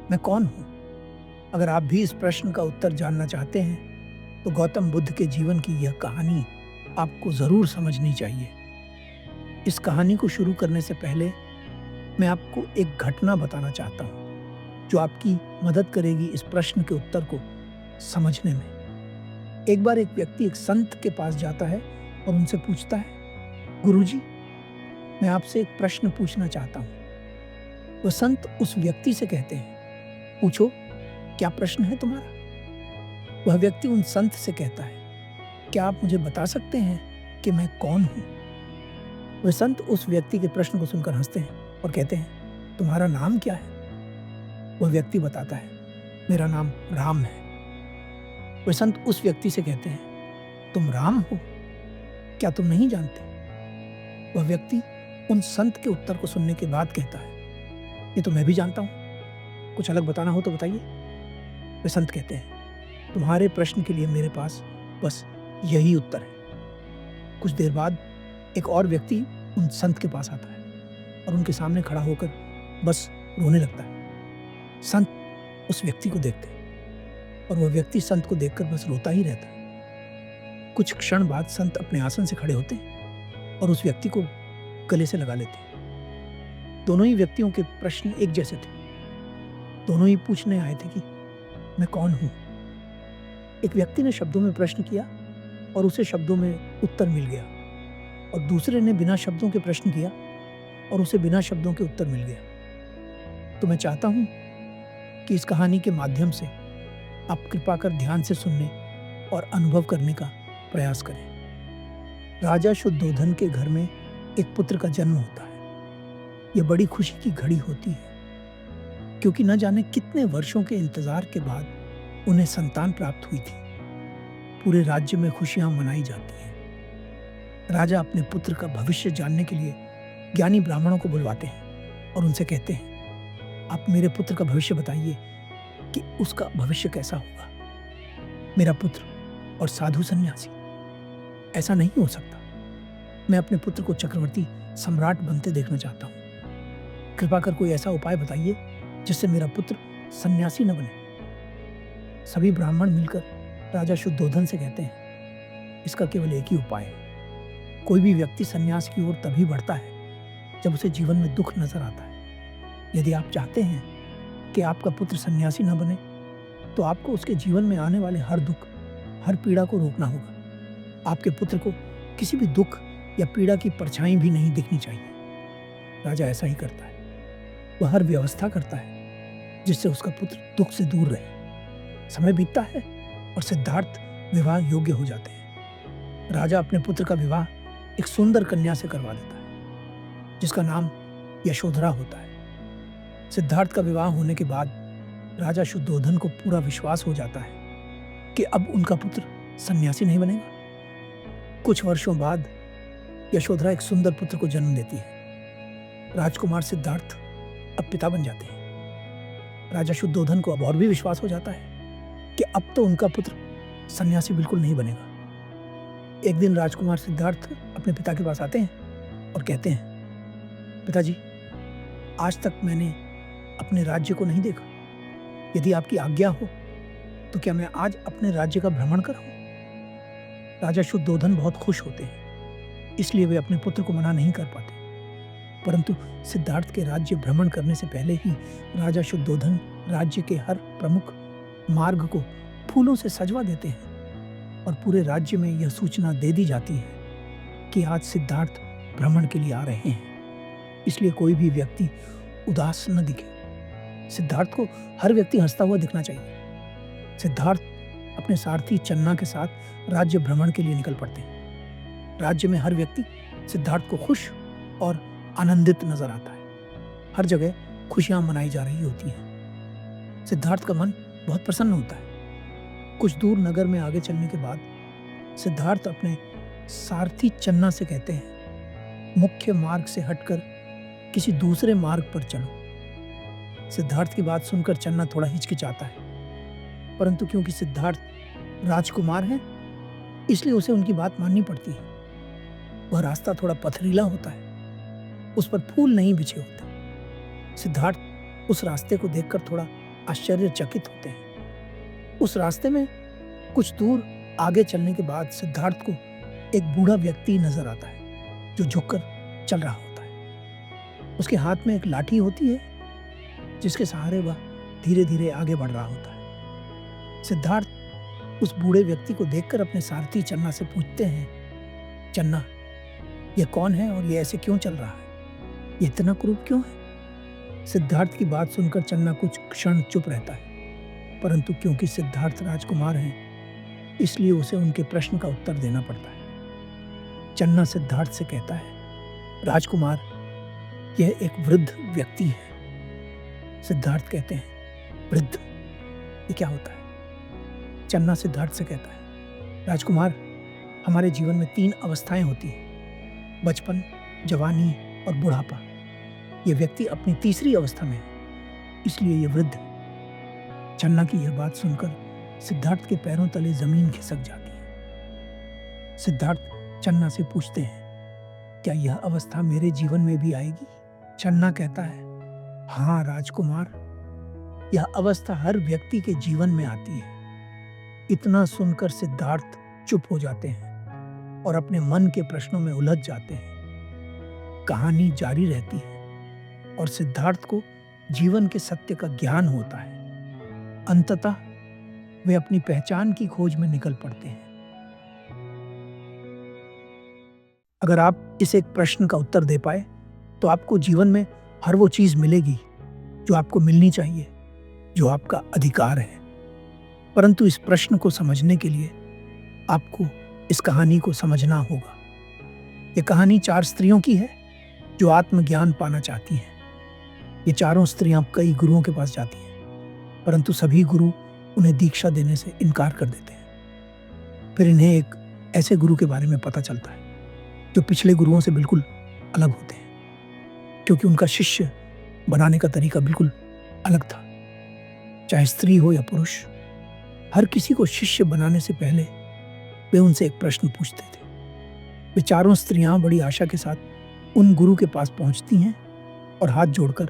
मैं कौन हूँ? अगर आप भी इस प्रश्न का उत्तर जानना चाहते हैं, तो गौतम बुद्ध के जीवन की यह कहानी आपको ज़रूर समझनी चाहिए। इस कहानी को शुरू करने से पहले मैं आपको एक घटना बताना चाहता हूँ, जो आपकी मदद करेगी इस प्रश्न के उत्तर को समझने में। एक बार एक व्यक्ति एक संत के पास जाता है और उनसे पूछता है, गुरुजी, मैं आपसे एक प्रश्न पूछना चाहता हूँ। वह संत उस व्यक्ति से कहते हैं, पूछो, क्या प्रश्न है तुम्हारा? वह व्यक्ति उन संत से कहता है, क्या आप मुझे बता सकते हैं कि मैं कौन हूँ? वह संत उस व्यक्ति के प्रश्न को सुनकर हंसते हैं और कहते हैं, तुम्हारा नाम क्या है? वह व्यक्ति बताता है, मेरा नाम राम है। वह संत उस व्यक्ति से कहते हैं, तुम राम हो? क्या तुम नहीं जानते? वह व्यक्ति उन संत के उत्तर को सुनने के बाद कहता है, ये तो मैं भी जानता हूँ, कुछ अलग बताना हो तो बताइए। वे संत कहते हैं, तुम्हारे प्रश्न के लिए मेरे पास बस यही उत्तर है। कुछ देर बाद एक और व्यक्ति उन संत के पास आता है और उनके सामने खड़ा होकर बस रोने लगता है। संत उस व्यक्ति को देखते हैं और वह व्यक्ति संत को देखकर बस रोता ही रहता है। कुछ क्षण बाद संत अपने आसन से खड़े होते हैं और उस व्यक्ति को गले से लगा लेते हैं। दोनों ही व्यक्तियों के प्रश्न एक जैसे थे। दोनों ही पूछने आए थे कि मैं कौन हूं? एक व्यक्ति ने शब्दों में प्रश्न किया और उसे शब्दों में उत्तर मिल गया, और दूसरे ने बिना शब्दों के प्रश्न किया और उसे बिना शब्दों के उत्तर मिल गया। तो मैं चाहता हूं कि इस कहानी के माध्यम से आप कृपा कर ध्यान से सुनने और अनुभव करने का प्रयास करें। राजा शुद्धोधन के घर में एक पुत्र का जन्म होता है। यह बड़ी खुशी की घड़ी होती है, क्योंकि न जाने कितने वर्षों के इंतजार के बाद उन्हें संतान प्राप्त हुई थी। पूरे राज्य में खुशियां मनाई जाती हैं। राजा अपने पुत्र का भविष्य जानने के लिए ज्ञानी ब्राह्मणों को बुलवाते हैं और उनसे कहते हैं, आप मेरे पुत्र का भविष्य बताइए कि उसका भविष्य कैसा होगा। मेरा पुत्र और साधु सन्यासी, ऐसा नहीं हो सकता। मैं अपने पुत्र को चक्रवर्ती सम्राट बनते देखना चाहता हूँ। कृपा कर कोई ऐसा उपाय बताइए जिससे मेरा पुत्र सन्यासी न बने। सभी ब्राह्मण मिलकर राजा शुद्धोधन से कहते हैं, इसका केवल एक ही उपाय है। कोई भी व्यक्ति सन्यास की ओर तभी बढ़ता है जब उसे जीवन में दुख नजर आता है। यदि आप चाहते हैं कि आपका पुत्र सन्यासी न बने, तो आपको उसके जीवन में आने वाले हर दुख, हर पीड़ा को रोकना होगा। आपके पुत्र को किसी भी दुख या पीड़ा की परछाई भी नहीं दिखनी चाहिए। राजा ऐसा ही करता है। वह हर व्यवस्था करता है जिससे उसका पुत्र दुख से दूर रहे। समय बीतता है और सिद्धार्थ विवाह योग्य हो जाते हैं। राजा अपने पुत्र का विवाह एक सुंदर कन्या से करवा देता है, जिसका नाम यशोधरा होता है। सिद्धार्थ का विवाह होने के बाद राजा शुद्धोधन को पूरा विश्वास हो जाता है कि अब उनका पुत्र सन्यासी नहीं बनेगा। कुछ वर्षों बाद यशोधरा एक सुंदर पुत्र को जन्म देती है। राजकुमार सिद्धार्थ अब पिता बन जाते हैं। राजा शुद्धोधन को अब और भी विश्वास हो जाता है कि अब तो उनका पुत्र सन्यासी बिल्कुल नहीं बनेगा। एक दिन राजकुमार सिद्धार्थ अपने पिता के पास आते हैं और कहते हैं, पिताजी, आज तक मैंने अपने राज्य को नहीं देखा। यदि आपकी आज्ञा हो तो क्या मैं आज अपने राज्य का भ्रमण कराऊं? राजा शुद्धोधन बहुत खुश होते हैं, इसलिए वे अपने पुत्र को मना नहीं कर पाते। परंतु सिद्धार्थ के राज्य भ्रमण करने से पहले ही राजा शुद्धोधन राज्य के हर प्रमुख मार्ग को फूलों से सजवा देते हैं और पूरे राज्य में यह सूचना दे दी जाती है कि आज सिद्धार्थ भ्रमण के लिए आ रहे हैं। इसलिए कोई भी व्यक्ति उदास न दिखे। सिद्धार्थ को हर व्यक्ति हंसता हुआ दिखना चाहिए। सिद्धार्थ अपने सारथी चन्ना के साथ राज्य भ्रमण के लिए निकल पड़ते हैं। राज्य में हर व्यक्ति सिद्धार्थ को खुश और आनंदित नजर आता है। हर जगह खुशियां मनाई जा रही होती हैं। सिद्धार्थ का मन बहुत प्रसन्न होता है। कुछ दूर नगर में आगे चलने के बाद सिद्धार्थ अपने सारथी चन्ना से कहते हैं, मुख्य मार्ग से हटकर किसी दूसरे मार्ग पर चलो। सिद्धार्थ की बात सुनकर चन्ना थोड़ा हिचकिचाता है, परंतु क्योंकि सिद्धार्थ राजकुमार है, इसलिए उसे उनकी बात माननी पड़ती है। वह रास्ता थोड़ा पथरीला होता है, उस पर फूल नहीं बिछे होते। सिद्धार्थ उस रास्ते को देखकर थोड़ा आश्चर्यचकित होते हैं। उस रास्ते में कुछ दूर आगे चलने के बाद सिद्धार्थ को एक बूढ़ा व्यक्ति नजर आता है जो झुककर चल रहा होता है। उसके हाथ में एक लाठी होती है जिसके सहारे वह धीरे धीरे आगे बढ़ रहा होता है। सिद्धार्थ उस बूढ़े व्यक्ति को देखकर अपने सारथी चन्ना से पूछते हैं, चन्ना, यह कौन है और ये ऐसे क्यों चल रहा है? ये इतना क्रूर क्यों है? सिद्धार्थ की बात सुनकर चन्ना कुछ क्षण चुप रहता है, परंतु क्योंकि सिद्धार्थ राजकुमार हैं, इसलिए उसे उनके प्रश्न का उत्तर देना पड़ता है। चन्ना सिद्धार्थ से कहता है, राजकुमार, यह एक वृद्ध व्यक्ति है। सिद्धार्थ कहते हैं, वृद्ध, ये क्या होता है? चन्ना सिद्धार्थ से कहता है, राजकुमार, हमारे जीवन में 3 अवस्थाएं होती हैं, बचपन, जवानी और बुढ़ापा। ये व्यक्ति अपनी तीसरी अवस्था में है, इसलिए ये वृद्ध है। चन्ना की यह बात सुनकर सिद्धार्थ के पैरों तले जमीन खिसक जाती है। सिद्धार्थ चन्ना से पूछते हैं, क्या यह अवस्था मेरे जीवन में भी आएगी? चन्ना कहता है, हाँ राजकुमार, यह अवस्था हर व्यक्ति के जीवन में आती है। इतना सुनकर सिद्धार्थ चुप हो जाते हैं और अपने मन के प्रश्नों में उलझ जाते हैं। कहानी जारी रहती है और सिद्धार्थ को जीवन के सत्य का ज्ञान होता है। अंततः वे अपनी पहचान की खोज में निकल पड़ते हैं। अगर आप इस एक प्रश्न का उत्तर दे पाए तो आपको जीवन में हर वो चीज मिलेगी जो आपको मिलनी चाहिए, जो आपका अधिकार है। परंतु इस प्रश्न को समझने के लिए आपको इस कहानी को समझना होगा। यह कहानी 4 स्त्रियों की है जो आत्मज्ञान पाना चाहती हैं। ये चारों स्त्रियां कई गुरुओं के पास जाती हैं, परंतु सभी गुरु उन्हें दीक्षा देने से इनकार कर देते हैं। फिर इन्हें एक ऐसे गुरु के बारे में पता चलता है जो पिछले गुरुओं से बिल्कुल अलग होते हैं, क्योंकि उनका शिष्य बनाने का तरीका बिल्कुल अलग था। चाहे स्त्री हो या पुरुष, हर किसी को शिष्य बनाने से पहले वे उनसे एक प्रश्न पूछते थे। वे चारों स्त्रियां बड़ी आशा के साथ उन गुरु के पास पहुंचती हैं और हाथ जोड़कर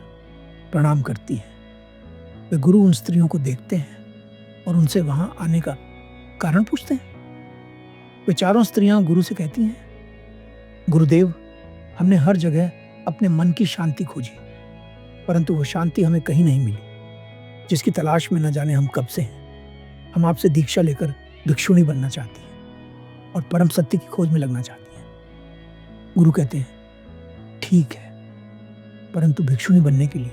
प्रणाम करती हैं। वे गुरु उन स्त्रियों को देखते हैं और उनसे वहां आने का कारण पूछते हैं। वे चारों स्त्रियां गुरु से कहती हैं, गुरुदेव, हमने हर जगह अपने मन की शांति खोजी, परंतु वो शांति हमें कहीं नहीं मिली, जिसकी तलाश में न जाने हम कब से हैं। हम आपसे दीक्षा लेकर भिक्षुणी बनना चाहती हैं और परम सत्य की खोज में लगना चाहती हैं। गुरु कहते हैं, ठीक है, परंतु भिक्षुणी बनने के लिए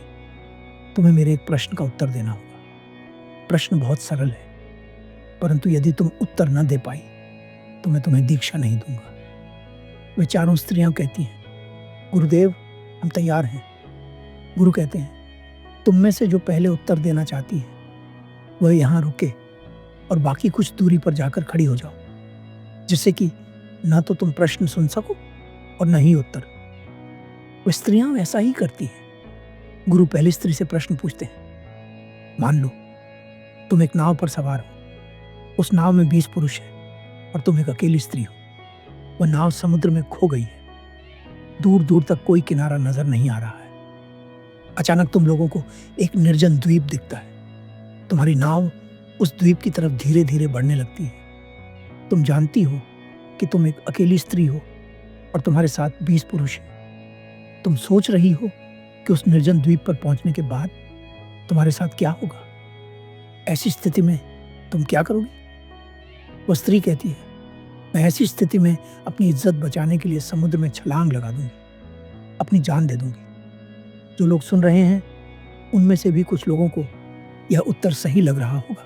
तुम्हें मेरे एक प्रश्न का उत्तर देना होगा। प्रश्न बहुत सरल है, परंतु यदि तुम उत्तर न दे पाई तो मैं तुम्हें दीक्षा नहीं दूंगा। वे चारों स्त्रियां कहती हैं, गुरुदेव, हम तैयार हैं। गुरु कहते हैं, तुम में से जो पहले उत्तर देना चाहती है वह यहाँ रुके और बाकी कुछ दूरी पर जाकर खड़ी हो जाओ, जिससे कि न तो तुम प्रश्न सुन सको और न ही उत्तर। वे स्त्रियां वैसा ही करती हैं। गुरु पहली स्त्री से प्रश्न पूछते हैं, मान लो तुम एक नाव पर सवार हो, उस नाव में 20 पुरुष हैं और तुम एक अकेली स्त्री हो। वह नाव समुद्र में खो गई है, दूर दूर तक कोई किनारा नजर नहीं आ रहा है। अचानक तुम लोगों को एक निर्जन द्वीप दिखता है। तुम्हारी नाव उस द्वीप की तरफ धीरे धीरे बढ़ने लगती है। तुम जानती हो कि तुम एक अकेली स्त्री हो और तुम्हारे साथ 20 पुरुष हैं। तुम सोच रही हो कि उस निर्जन द्वीप पर पहुंचने के बाद तुम्हारे साथ क्या होगा। ऐसी स्थिति में तुम क्या करोगी? वह स्त्री कहती है, मैं ऐसी स्थिति में अपनी इज्जत बचाने के लिए समुद्र में छलांग लगा दूंगी, अपनी जान दे दूंगी। जो लोग सुन रहे हैं उनमें से भी कुछ लोगों को यह उत्तर सही लग रहा होगा,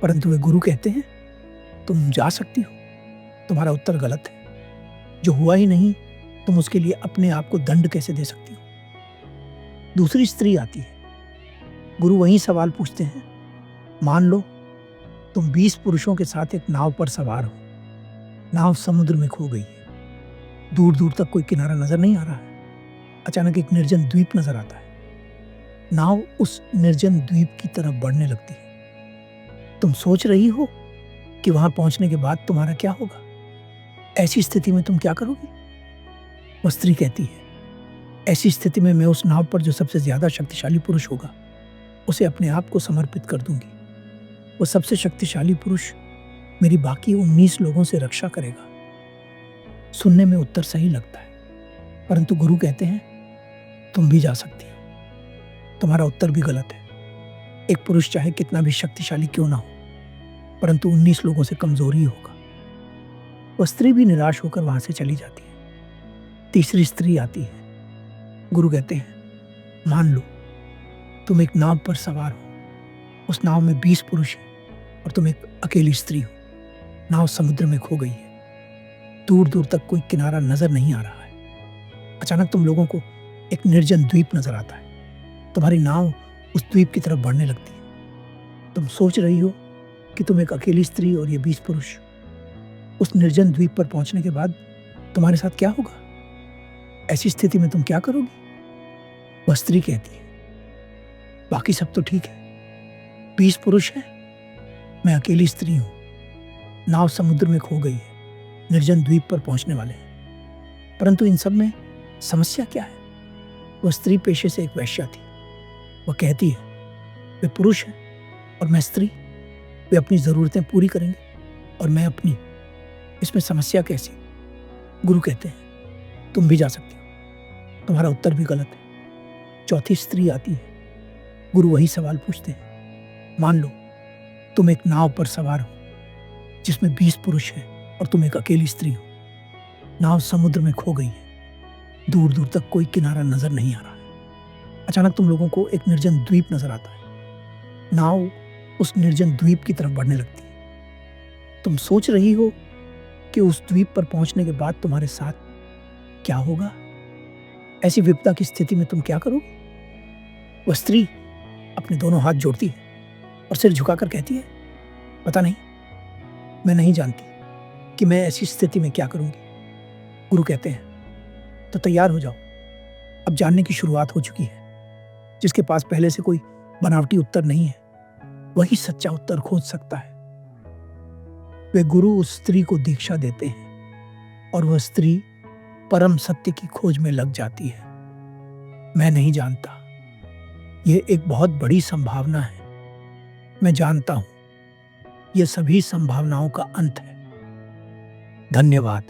परंतु वे गुरु कहते हैं, तुम जा सकती हो, तुम्हारा उत्तर गलत है। जो हुआ ही नहीं, तुम उसके लिए अपने आप को दंड कैसे दे सकती हो? दूसरी स्त्री आती है। गुरु वही सवाल पूछते हैं, मान लो तुम 20 पुरुषों के साथ एक नाव पर सवार हो। नाव समुद्र में खो गई है, दूर दूर तक कोई किनारा नजर नहीं आ रहा है। अचानक एक निर्जन द्वीप नजर आता है। नाव उस निर्जन द्वीप की तरफ बढ़ने लगती है। तुम सोच रही हो कि वहां पहुंचने के बाद तुम्हारा क्या होगा। ऐसी स्थिति में तुम क्या करोगी? वह स्त्री कहती है, ऐसी स्थिति में मैं उस नाव पर जो सबसे ज्यादा शक्तिशाली पुरुष होगा उसे अपने आप को समर्पित कर दूंगी। वो सबसे शक्तिशाली पुरुष मेरी बाकी 19 लोगों से रक्षा करेगा। सुनने में उत्तर सही लगता है, परंतु गुरु कहते हैं तुम भी जा सकती हो। तुम्हारा उत्तर भी गलत है। एक पुरुष चाहे कितना भी शक्तिशाली क्यों ना हो, परंतु 19 लोगों से कमजोर ही होगा। वह स्त्री भी निराश होकर वहां से चली जाती है। तीसरी स्त्री आती है। गुरु कहते हैं मान लो तुम एक नाव पर सवार हो। उस नाव में 20 पुरुष हैं और तुम एक अकेली स्त्री हो। नाव समुद्र में खो गई है। दूर दूर तक कोई किनारा नजर नहीं आ रहा है। अचानक तुम लोगों को एक निर्जन द्वीप नजर आता है। तुम्हारी नाव उस द्वीप की तरफ बढ़ने लगती है। तुम सोच रही हो कि तुम एक अकेली स्त्री और ये 20 पुरुष। उस निर्जन द्वीप पर पहुंचने के बाद तुम्हारे साथ क्या होगा? ऐसी स्थिति में तुम क्या करोगी? वह स्त्री कहती है बाकी सब तो ठीक है, 20 पुरुष हैं, मैं अकेली स्त्री हूं। नाव समुद्र में खो गई है, निर्जन द्वीप पर पहुंचने वाले हैं। परंतु इन सब में समस्या क्या है? वह स्त्री पेशे से एक वैश्या थी। वह कहती है वे पुरुष हैं और मैं स्त्री। वे अपनी जरूरतें पूरी करेंगे और मैं अपनी। इसमें समस्या कैसी? गुरु कहते हैं तुम भी जा सकती हो। तुम्हारा उत्तर भी गलत है। चौथी स्त्री आती है। गुरु वही सवाल पूछते हैं मान लो तुम एक नाव पर सवार हो जिसमें 20 पुरुष हैं और तुम एक अकेली स्त्री हो। नाव समुद्र में खो गई है। दूर दूर तक कोई किनारा नजर नहीं आ रहा है। अचानक तुम लोगों को एक निर्जन द्वीप नजर आता है। नाव उस निर्जन द्वीप की तरफ बढ़ने लगती है। तुम सोच रही हो कि उस द्वीप पर पहुंचने के बाद तुम्हारे साथ क्या होगा? ऐसी विपदा की स्थिति में तुम क्या करोगे? वह स्त्री अपने दोनों हाथ जोड़ती है और सिर झुकाकर कहती है पता नहीं, मैं नहीं जानती कि मैं ऐसी स्थिति में क्या करूंगी। गुरु कहते हैं तो तैयार हो जाओ, अब जानने की शुरुआत हो चुकी है। जिसके पास पहले से कोई बनावटी उत्तर नहीं है वही सच्चा उत्तर खोज सकता है। वे गुरु उस स्त्री को दीक्षा देते हैं और वह स्त्री परम सत्य की खोज में लग जाती है। मैं नहीं जानता, यह एक बहुत बड़ी संभावना है। मैं जानता हूं यह सभी संभावनाओं का अंत है। धन्यवाद।